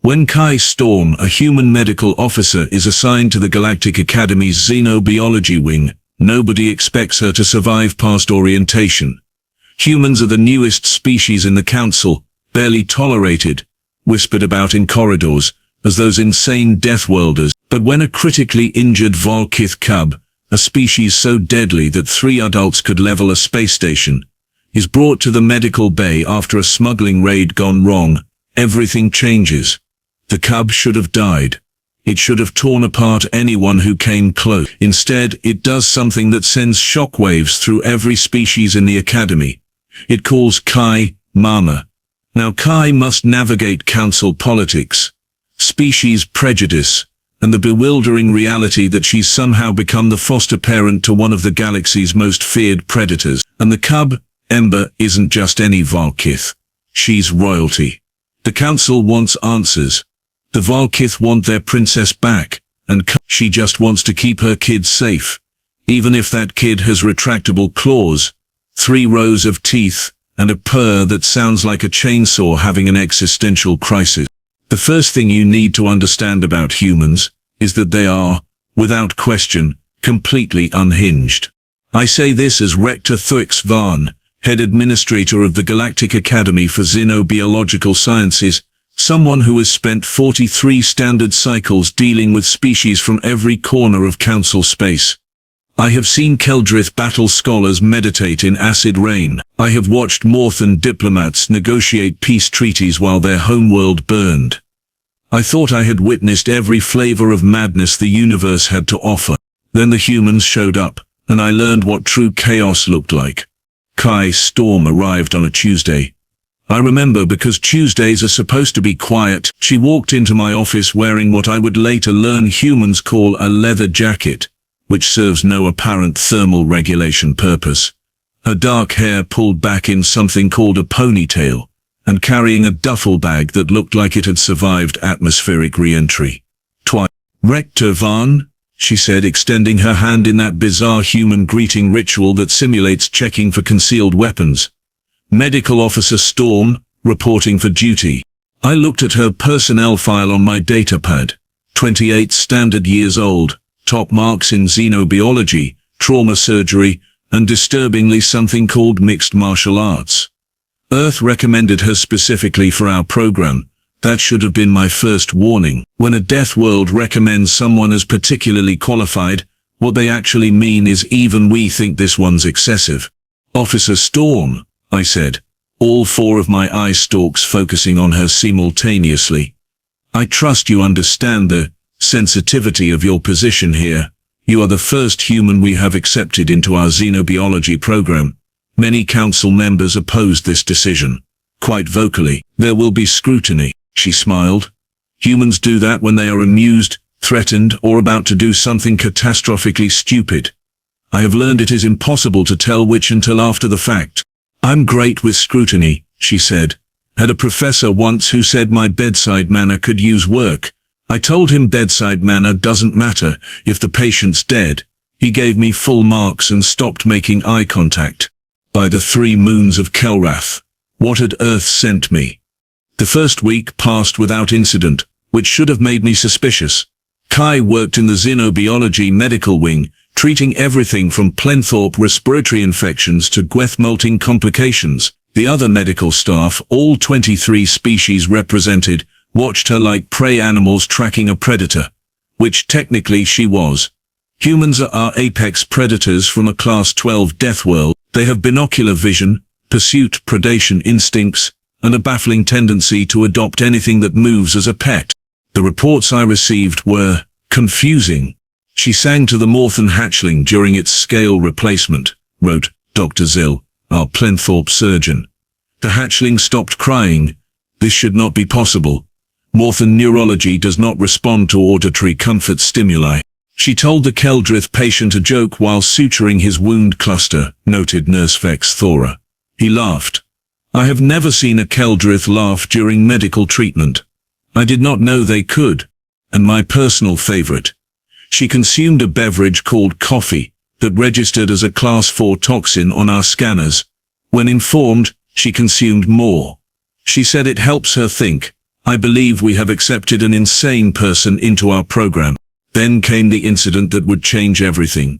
When Kai Storm, a human medical officer, is assigned to the Galactic Academy's xenobiology wing, nobody expects her to survive past orientation. Humans are the newest species in the council, barely tolerated, whispered about in corridors, as those insane deathworlders. But when a critically injured Vralkith cub, a species so deadly that 3 adults could level a space station, is brought to the medical bay after a smuggling raid gone wrong, everything changes. The cub should have died. It should have torn apart anyone who came close. Instead, it does something that sends shockwaves through every species in the academy. It calls Kai Mama. Now Kai must navigate council politics, species prejudice, and the bewildering reality that she's somehow become the foster parent to one of the galaxy's most feared predators. And the cub, Ember, isn't just any Vralkith. She's royalty. The council wants answers. The Vralkith want their princess back, and she just wants to keep her kid safe. Even if that kid has retractable claws, 3 rows of teeth, and a purr that sounds like a chainsaw having an existential crisis. The first thing you need to understand about humans is that they are, without question, completely unhinged. I say this as Rector Thuix Van, head administrator of the Galactic Academy for Xenobiological Sciences, someone who has spent 43 standard cycles dealing with species from every corner of council space. I have seen Keldrith battle scholars meditate in acid rain. I have watched Morthan diplomats negotiate peace treaties while their homeworld burned. I thought I had witnessed every flavor of madness the universe had to offer. Then the humans showed up, and I learned what true chaos looked like. Kai Storm arrived on a Tuesday. I remember because Tuesdays are supposed to be quiet. She walked into my office wearing what I would later learn humans call a leather jacket, which serves no apparent thermal regulation purpose. Her dark hair pulled back in something called a ponytail, and carrying a duffel bag that looked like it had survived atmospheric re-entry. Rector Van, she said, extending her hand in that bizarre human greeting ritual that simulates checking for concealed weapons. Medical Officer Storm, reporting for duty. I looked at her personnel file on my datapad. 28 standard years old, top marks in xenobiology, trauma surgery, and disturbingly something called mixed martial arts. Earth recommended her specifically for our program. That should have been my first warning. When a death world recommends someone as particularly qualified, what they actually mean is even we think this one's excessive. Officer Storm, I said, all 4 of my eye stalks focusing on her simultaneously. I trust you understand the sensitivity of your position here. You are the first human we have accepted into our xenobiology program. Many council members opposed this decision. Quite vocally. There will be scrutiny, she smiled. Humans do that when they are amused, threatened, or about to do something catastrophically stupid. I have learned it is impossible to tell which until after the fact. I'm great with scrutiny, she said. Had a professor once who said my bedside manner could use work. I told him bedside manner doesn't matter if the patient's dead. He gave me full marks and stopped making eye contact. By the 3 moons of Kelrath, what had Earth sent me? The first week passed without incident, which should have made me suspicious. Kai worked in the xenobiology medical wing, treating everything from Plenthorpe respiratory infections to Gweth-molting complications. The other medical staff, all 23 species represented, watched her like prey animals tracking a predator, which technically she was. Humans are our apex predators from a Class 12 death world. They have binocular vision, pursuit, predation instincts, and a baffling tendency to adopt anything that moves as a pet. The reports I received were confusing. She sang to the Morthan hatchling during its scale replacement, wrote Dr. Zill, our Plenthorpe surgeon. The hatchling stopped crying. This should not be possible. Morthan neurology does not respond to auditory comfort stimuli. She told the Keldrith patient a joke while suturing his wound cluster, noted Nurse Vex Thora. He laughed. I have never seen a Keldrith laugh during medical treatment. I did not know they could. And my personal favorite. She consumed a beverage called coffee that registered as a Class 4 toxin on our scanners. When informed, she consumed more. She said it helps her think. I believe we have accepted an insane person into our program. Then came the incident that would change everything.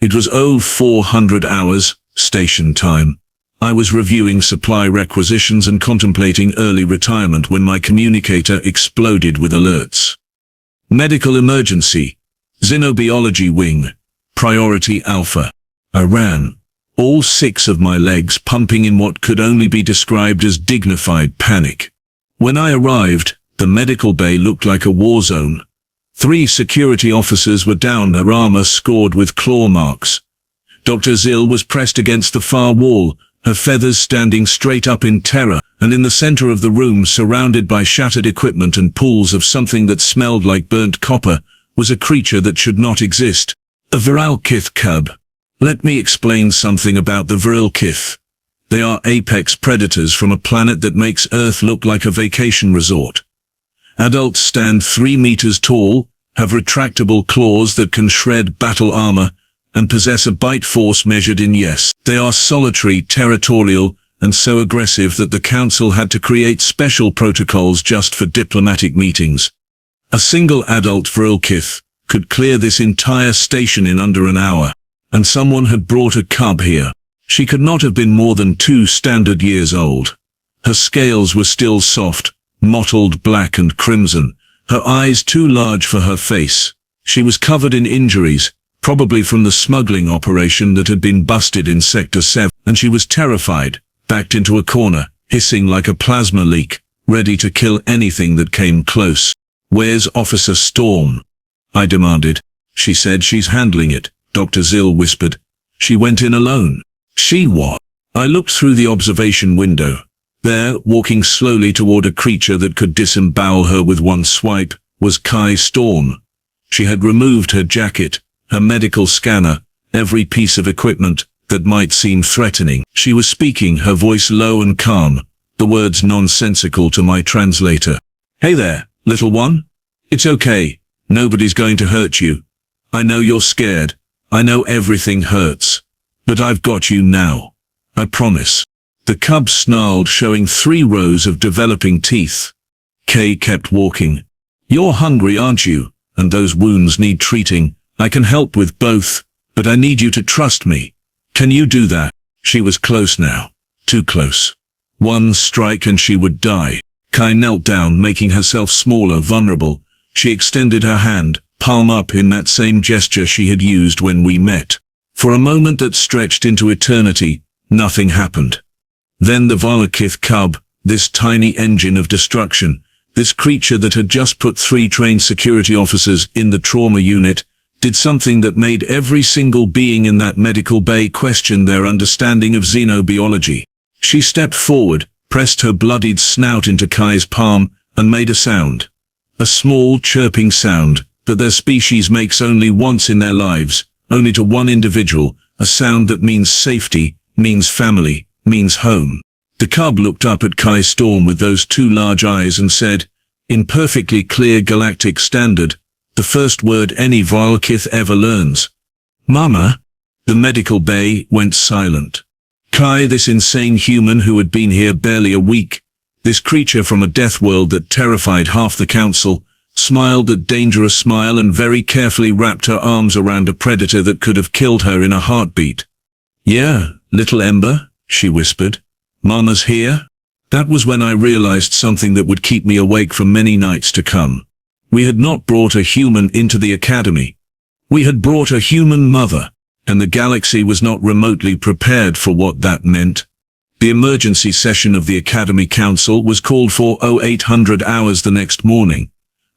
It was 0400 hours, station time. I was reviewing supply requisitions and contemplating early retirement when my communicator exploded with alerts. Medical emergency. Xenobiology wing. Priority Alpha. I ran, all 6 of my legs pumping in what could only be described as dignified panic. When I arrived, the medical bay looked like a war zone. 3 security officers were down, their armor scored with claw marks. Dr. Zill was pressed against the far wall, her feathers standing straight up in terror, and in the center of the room, surrounded by shattered equipment and pools of something that smelled like burnt copper, was a creature that should not exist. A Vralkith cub. Let me explain something about the Vralkith. They are apex predators from a planet that makes Earth look like a vacation resort. Adults stand 3 meters tall, have retractable claws that can shred battle armor, and possess a bite force measured in yes. They are solitary, territorial, and so aggressive that the Council had to create special protocols just for diplomatic meetings. A single adult Vralkith could clear this entire station in under an hour, and someone had brought a cub here. She could not have been more than 2 standard years old. Her scales were still soft, mottled black and crimson, her eyes too large for her face. She was covered in injuries, probably from the smuggling operation that had been busted in Sector 7, and she was terrified, backed into a corner, hissing like a plasma leak, ready to kill anything that came close. "Where's Officer Storm?" I demanded. "She said she's handling it," Dr. Zill whispered. "She went in alone." "She what?" I looked through the observation window. There, walking slowly toward a creature that could disembowel her with one swipe, was Kai Storm. She had removed her jacket, her medical scanner, every piece of equipment that might seem threatening. She was speaking, her voice low and calm, the words nonsensical to my translator. "Hey there, little one. It's okay. Nobody's going to hurt you. I know you're scared. I know everything hurts. But I've got you now. I promise." The cub snarled, showing 3 rows of developing teeth. Kay kept walking. "You're hungry, aren't you? And those wounds need treating. I can help with both, but I need you to trust me. Can you do that?" She was close now. Too close. One strike and she would die. Kai knelt down, making herself smaller, vulnerable. She extended her hand, palm up, in that same gesture she had used when we met. For a moment that stretched into eternity, nothing happened. Then the Vralkith cub, this tiny engine of destruction, this creature that had just put 3 trained security officers in the trauma unit, did something that made every single being in that medical bay question their understanding of xenobiology. She stepped forward, pressed her bloodied snout into Kai's palm, and made a sound. A small, chirping sound that their species makes only once in their lives, only to one individual, a sound that means safety, means family, means home. The cub looked up at Kai Storm with those 2 large eyes and said, in perfectly clear galactic standard, the first word any Vralkith ever learns. "Mama." The medical bay went silent. Kai, this insane human who had been here barely a week, this creature from a death world that terrified half the Council, smiled that dangerous smile and very carefully wrapped her arms around a predator that could have killed her in a heartbeat. "Yeah, little Ember," she whispered. "Mama's here?" That was when I realized something that would keep me awake for many nights to come. We had not brought a human into the academy. We had brought a human mother, and the galaxy was not remotely prepared for what that meant. The emergency session of the Academy Council was called for 0800 hours the next morning.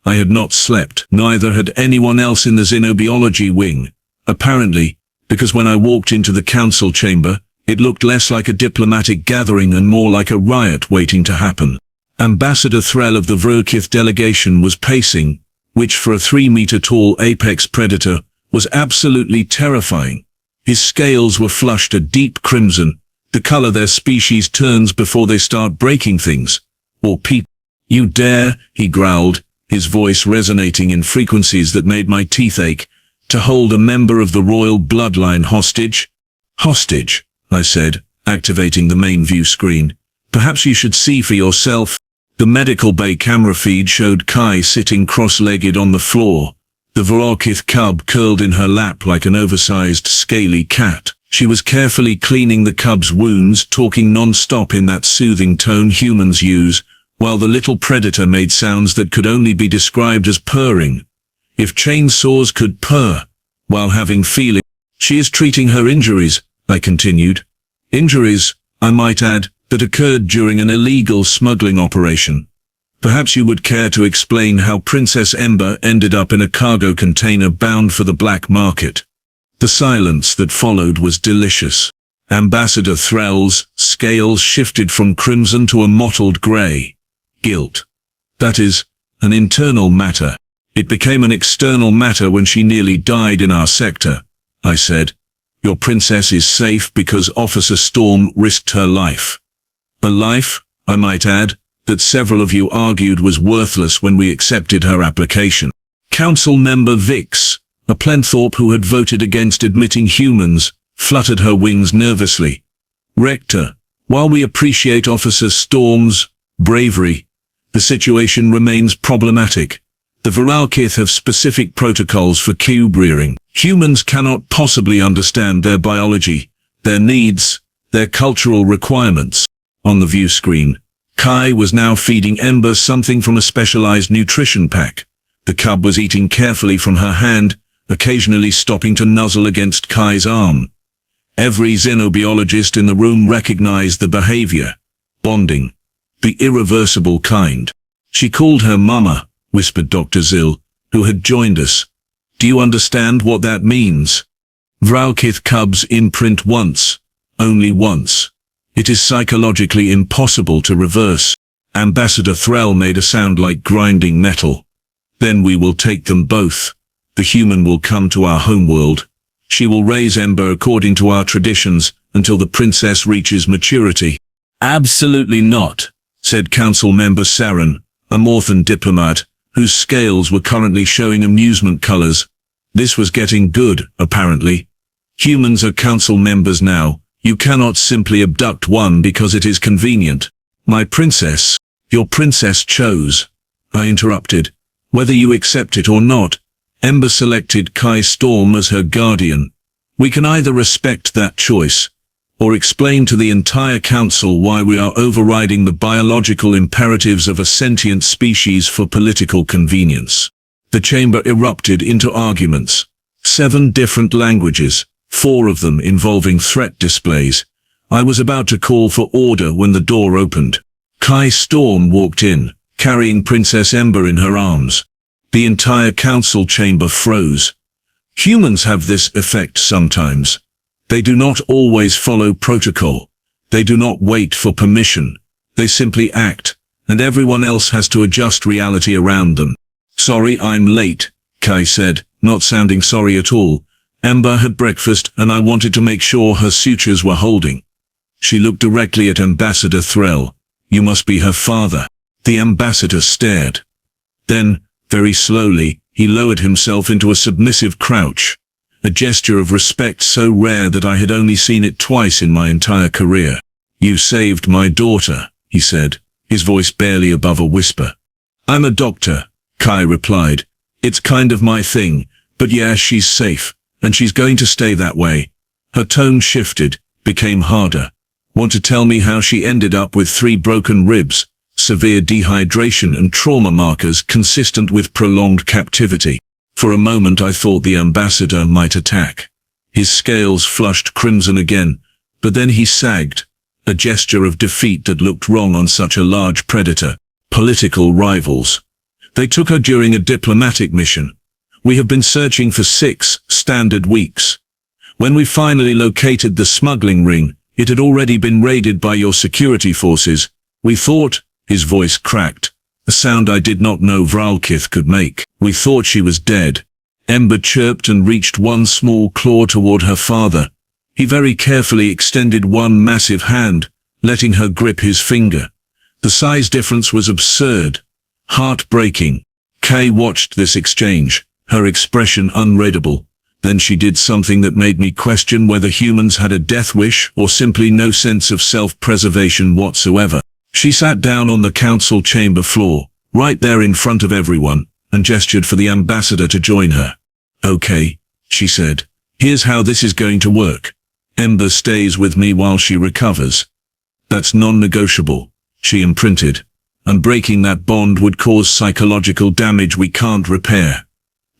I had not slept, neither had anyone else in the xenobiology wing, apparently, because when I walked into the council chamber, it looked less like a diplomatic gathering and more like a riot waiting to happen. Ambassador Threll of the Vralkith delegation was pacing, which for a 3-meter-tall apex predator was absolutely terrifying. His scales were flushed a deep crimson, the color their species turns before they start breaking things, or people. "You dare," he growled, his voice resonating in frequencies that made my teeth ache, "to hold a member of the royal bloodline hostage?" "Hostage," I said, activating the main view screen. "Perhaps you should see for yourself." The medical bay camera feed showed Kai sitting cross-legged on the floor, the Vralkith cub curled in her lap like an oversized, scaly cat. She was carefully cleaning the cub's wounds, talking non-stop in that soothing tone humans use, while the little predator made sounds that could only be described as purring. If chainsaws could purr while having feeling. She is treating her injuries, I continued. Injuries, I might add, that occurred during an illegal smuggling operation. Perhaps you would care to explain how Princess Ember ended up in a cargo container bound for the black market. The silence that followed was delicious. Ambassador Threll's scales shifted from crimson to a mottled grey. Guilt. That is, an internal matter. It became an external matter when she nearly died in our sector, I said. Your princess is safe because Officer Storm risked her life. A life, I might add, that several of you argued was worthless when we accepted her application. Council member Vix, a Plenthorpe who had voted against admitting humans, fluttered her wings nervously. Rector, while we appreciate Officer Storm's bravery, the situation remains problematic. The Vralkith have specific protocols for cube rearing. Humans cannot possibly understand their biology, their needs, their cultural requirements. On the view screen, Kai was now feeding Ember something from a specialized nutrition pack. The cub was eating carefully from her hand, occasionally stopping to nuzzle against Kai's arm. Every xenobiologist in the room recognized the behavior. Bonding. The irreversible kind. She called her Mama, whispered Dr. Zill, who had joined us. Do you understand what that means? Vralkith cubs imprint once, only once. It is psychologically impossible to reverse. Ambassador Threll made a sound like grinding metal. Then we will take them both. The human will come to our homeworld. She will raise Ember according to our traditions until the princess reaches maturity. Absolutely not, said Council Member Saren, a Morthan diplomat, whose scales were currently showing amusement colors. This was getting good, apparently. Humans are council members now. You cannot simply abduct one because it is convenient. My princess, your princess chose, I interrupted. Whether you accept it or not, Ember selected Kai Storm as her guardian. We can either respect that choice, or explain to the entire council why we are overriding the biological imperatives of a sentient species for political convenience. The chamber erupted into arguments. 7 different languages, 4 of them involving threat displays. I was about to call for order when the door opened. Kai Storm walked in, carrying Princess Ember in her arms. The entire council chamber froze. Humans have this effect sometimes. They do not always follow protocol. They do not wait for permission. They simply act, and everyone else has to adjust reality around them. Sorry I'm late, Kai said, not sounding sorry at all. Ember had breakfast and I wanted to make sure her sutures were holding. She looked directly at Ambassador Threll. You must be her father. The ambassador stared. Then, very slowly, he lowered himself into a submissive crouch. A gesture of respect so rare that I had only seen it twice in my entire career. You saved my daughter, he said, his voice barely above a whisper. I'm a doctor, Kai replied. It's kind of my thing, but yeah, she's safe, and she's going to stay that way. Her tone shifted, became harder. Want to tell me how she ended up with 3 broken ribs, severe dehydration and trauma markers consistent with prolonged captivity? For a moment I thought the ambassador might attack. His scales flushed crimson again, but then he sagged, a gesture of defeat that looked wrong on such a large predator. Political rivals. They took her during a diplomatic mission. We have been searching for 6 standard weeks. When we finally located the smuggling ring, it had already been raided by your security forces. We thought, his voice cracked, a sound I did not know Vralkith could make. We thought she was dead. Ember chirped and reached one small claw toward her father. He very carefully extended one massive hand, letting her grip his finger. The size difference was absurd. Heartbreaking. Kay watched this exchange, her expression unreadable. Then she did something that made me question whether humans had a death wish or simply no sense of self-preservation whatsoever. She sat down on the council chamber floor, right there in front of everyone, and gestured for the ambassador to join her. "Okay," she said. "Here's how this is going to work. Ember stays with me while she recovers. That's non-negotiable," she imprinted. "And breaking that bond would cause psychological damage we can't repair.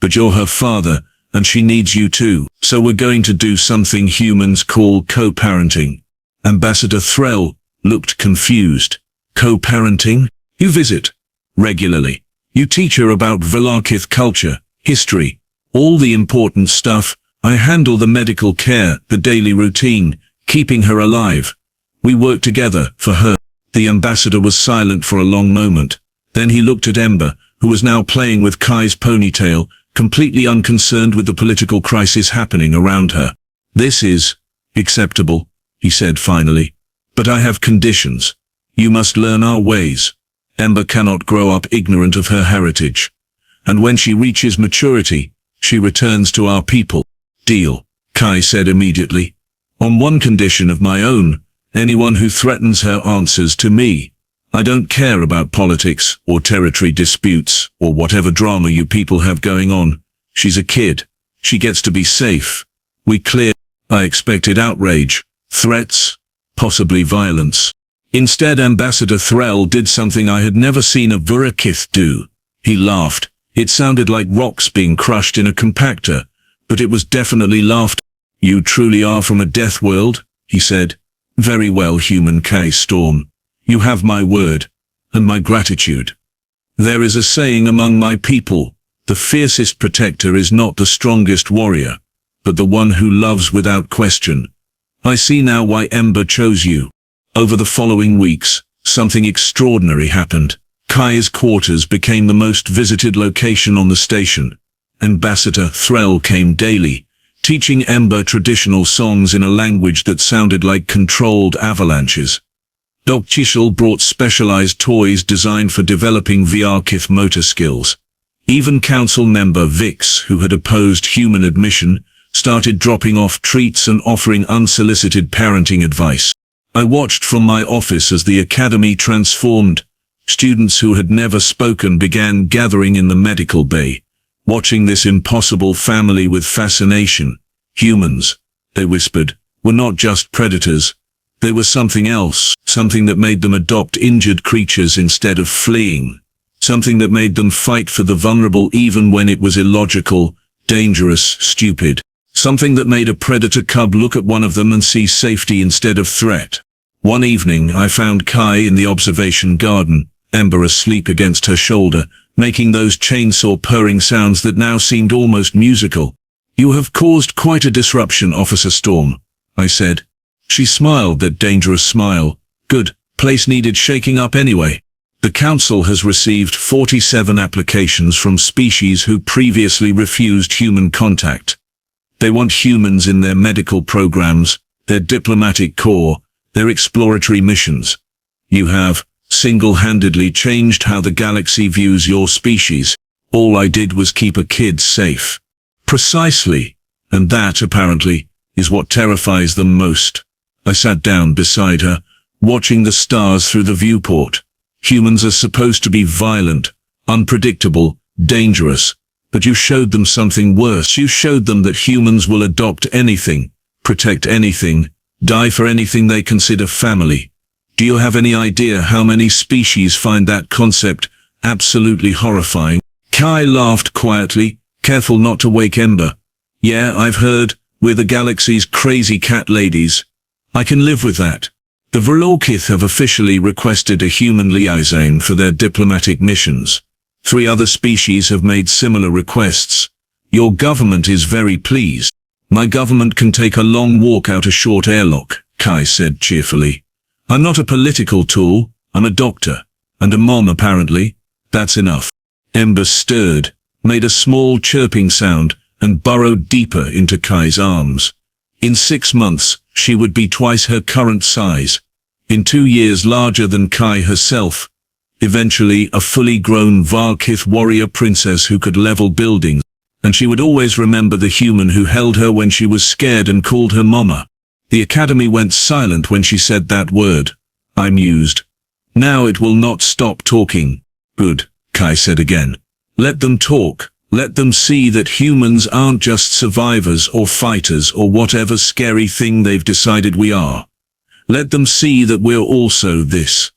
But you're her father, and she needs you too, so we're going to do something humans call co-parenting." Ambassador Threll looked confused. "Co-parenting? You visit regularly. You teach her about Vralkith culture, history, all the important stuff. I handle the medical care, the daily routine, keeping her alive. We work together for her." The ambassador was silent for a long moment. Then he looked at Ember, who was now playing with Kai's ponytail, completely unconcerned with the political crisis happening around her. "This is acceptable," he said finally. "But I have conditions. You must learn our ways. Ember cannot grow up ignorant of her heritage. And when she reaches maturity, she returns to our people." "Deal," Kai said immediately. "On one condition of my own. Anyone who threatens her answers to me. I don't care about politics or territory disputes or whatever drama you people have going on. She's a kid. She gets to be safe. We clear." I expected outrage, threats, possibly violence. Instead, Ambassador Threll did something I had never seen a Vralkith do. He laughed. It sounded like rocks being crushed in a compactor, but it was definitely laughter. "You truly are from a death world," he said. "Very well, human K-Storm. You have my word, and my gratitude. There is a saying among my people, the fiercest protector is not the strongest warrior, but the one who loves without question. I see now why Ember chose you." Over the following weeks, something extraordinary happened. Kai's quarters became the most visited location on the station. Ambassador Threll came daily, teaching Ember traditional songs in a language that sounded like controlled avalanches. Doc Chishel brought specialized toys designed for developing Vralkith motor skills. Even council member Vix, who had opposed human admission, started dropping off treats and offering unsolicited parenting advice. I watched from my office as the academy transformed. Students who had never spoken began gathering in the medical bay, watching this impossible family with fascination. Humans, they whispered, were not just predators. They were something else, something that made them adopt injured creatures instead of fleeing. Something that made them fight for the vulnerable even when it was illogical, dangerous, stupid. Something that made a predator cub look at one of them and see safety instead of threat. One evening I found Kai in the observation garden, Ember asleep against her shoulder, making those chainsaw purring sounds that now seemed almost musical. "You have caused quite a disruption, Officer Storm," I said. She smiled that dangerous smile. "Good, place needed shaking up anyway. The council has received 47 applications from species who previously refused human contact. They want humans in their medical programs, their diplomatic corps, their exploratory missions. You have single-handedly changed how the galaxy views your species. All I did was keep a kid safe." Precisely. And that, apparently, is what terrifies them most. I sat down beside her, watching the stars through the viewport. Humans are supposed to be violent, unpredictable, dangerous. But you showed them something worse. You showed them that humans will adopt anything, protect anything, die for anything they consider family. Do you have any idea how many species find that concept absolutely horrifying? Kai laughed quietly, careful not to wake Ember. "Yeah, I've heard, we're the galaxy's crazy cat ladies. I can live with that. The Vralkith have officially requested a human liaison for their diplomatic missions. 3 other species have made similar requests. Your government is very pleased." "My government can take a long walk out a short airlock," Kai said cheerfully. "I'm not a political tool, I'm a doctor. And a mom apparently. That's enough." Ember stirred, made a small chirping sound, and burrowed deeper into Kai's arms. In 6 months, she would be twice her current size. In 2 years larger than Kai herself. Eventually a fully grown Vralkith warrior princess who could level buildings. And she would always remember the human who held her when she was scared and called her mama. The academy went silent when she said that word. I mused. Now it will not stop talking. Good, Kai said again. Let them talk. Let them see that humans aren't just survivors or fighters or whatever scary thing they've decided we are. Let them see that we're also this.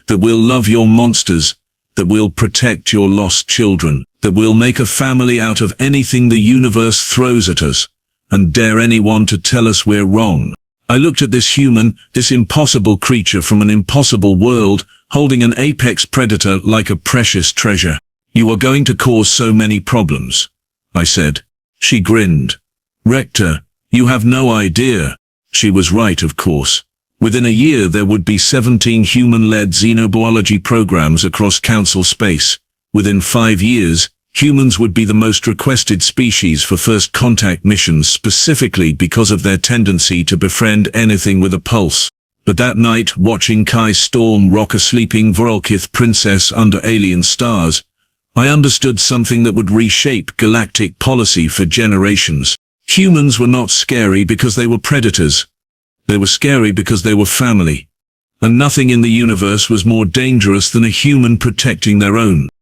That we'll love your monsters. That we'll protect your lost children. That we'll make a family out of anything the universe throws at us. And dare anyone to tell us we're wrong. I looked at this human, this impossible creature from an impossible world, holding an apex predator like a precious treasure. You are going to cause so many problems, I said. She grinned. Rector, you have no idea. She was right, of course. Within a year there would be 17 human-led xenobiology programs across Council space. Within 5 years, humans would be the most requested species for first contact missions specifically because of their tendency to befriend anything with a pulse. But that night, watching Kai Storm rock a sleeping Vralkith princess under alien stars, I understood something that would reshape galactic policy for generations. Humans were not scary because they were predators. They were scary because they were family. And nothing in the universe was more dangerous than a human protecting their own.